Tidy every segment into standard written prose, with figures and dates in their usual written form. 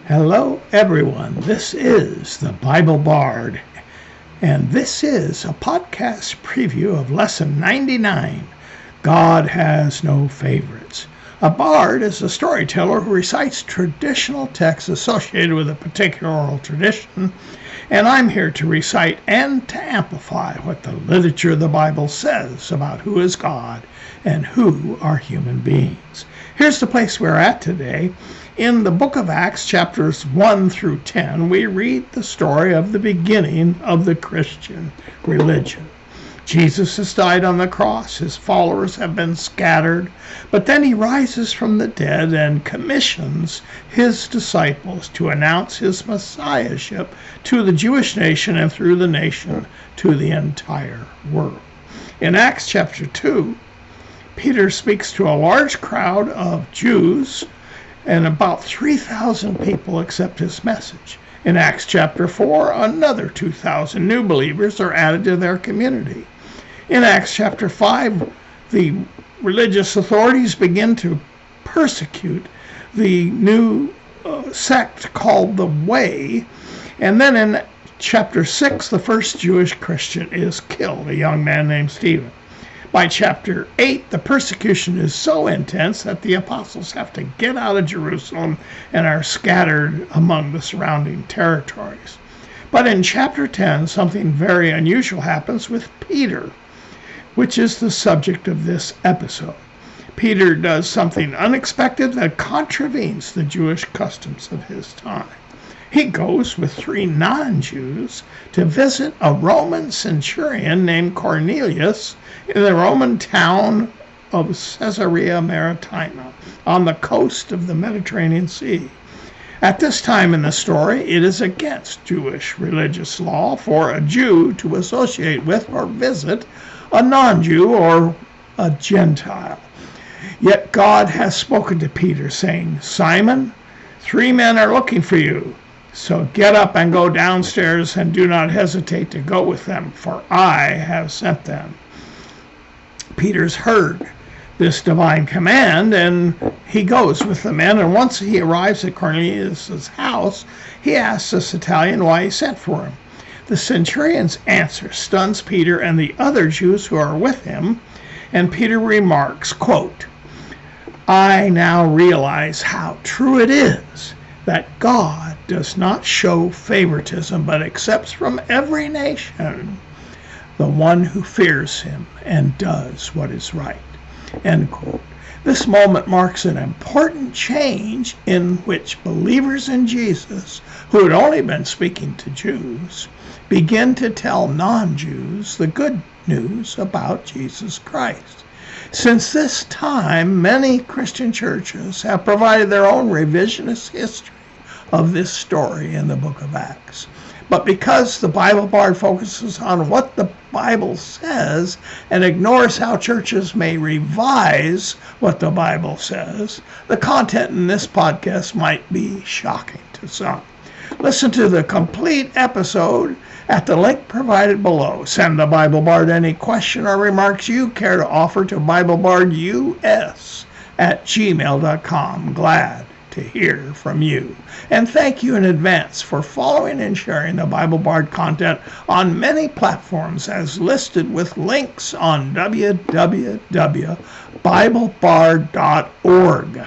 Hello, everyone. This is the Bible Bard, and this is a podcast preview of Lesson 99, God Has No Favorites. A bard is a storyteller who recites traditional texts associated with a particular oral tradition, and I'm here to recite and to amplify what the literature of the Bible says about who is God and who are human beings. Here's the place we're at today. In the book of Acts, chapters 1 through 10, we read the story of the beginning of the Christian religion. Jesus has died on the cross, his followers have been scattered, but then he rises from the dead and commissions his disciples to announce his messiahship to the Jewish nation and through the nation to the entire world. In Acts chapter 2, Peter speaks to a large crowd of Jews, and about 3,000 people accept his message. In Acts chapter 4, another 2,000 new believers are added to their community. In Acts chapter 5, the religious authorities begin to persecute the new sect called the Way. And then in chapter 6, the first Jewish Christian is killed, a young man named Stephen. By chapter 8, the persecution is so intense that the apostles have to get out of Jerusalem and are scattered among the surrounding territories. But in chapter 10, something very unusual happens with Peter, which is the subject of this episode. Peter does something unexpected that contravenes the Jewish customs of his time. He goes with 3 non-Jews to visit a Roman centurion named Cornelius in the Roman town of Caesarea Maritima on the coast of the Mediterranean Sea. At this time in the story, it is against Jewish religious law for a Jew to associate with or visit a non-Jew or a Gentile. Yet God has spoken to Peter, saying, "Simon, 3 men are looking for you. So get up and go downstairs and do not hesitate to go with them, for I have sent them." Peter's heard this divine command, and he goes with the men. And once he arrives at Cornelius' house, he asks this Italian why he sent for him. The centurion's answer stuns Peter and the other Jews who are with him, and Peter remarks, quote, "I now realize how true it is that God does not show favoritism, but accepts from every nation the one who fears him and does what is right." End quote. This moment marks an important change in which believers in Jesus, who had only been speaking to Jews, begin to tell non-Jews the good news about Jesus Christ. Since this time, many Christian churches have provided their own revisionist history of this story in the book of Acts. But because the Bible Bard focuses on what the Bible says and ignores how churches may revise what the Bible says, the content in this podcast might be shocking to some. Listen to the complete episode at the link provided below. Send the Bible Bard any question or remarks you care to offer to BibleBardUS@gmail.com. Glad to hear from you. And thank you in advance for following and sharing the Bible Bard content on many platforms as listed with links on www.biblebard.org.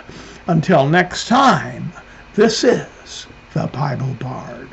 Until next time, this is the Bible Bard.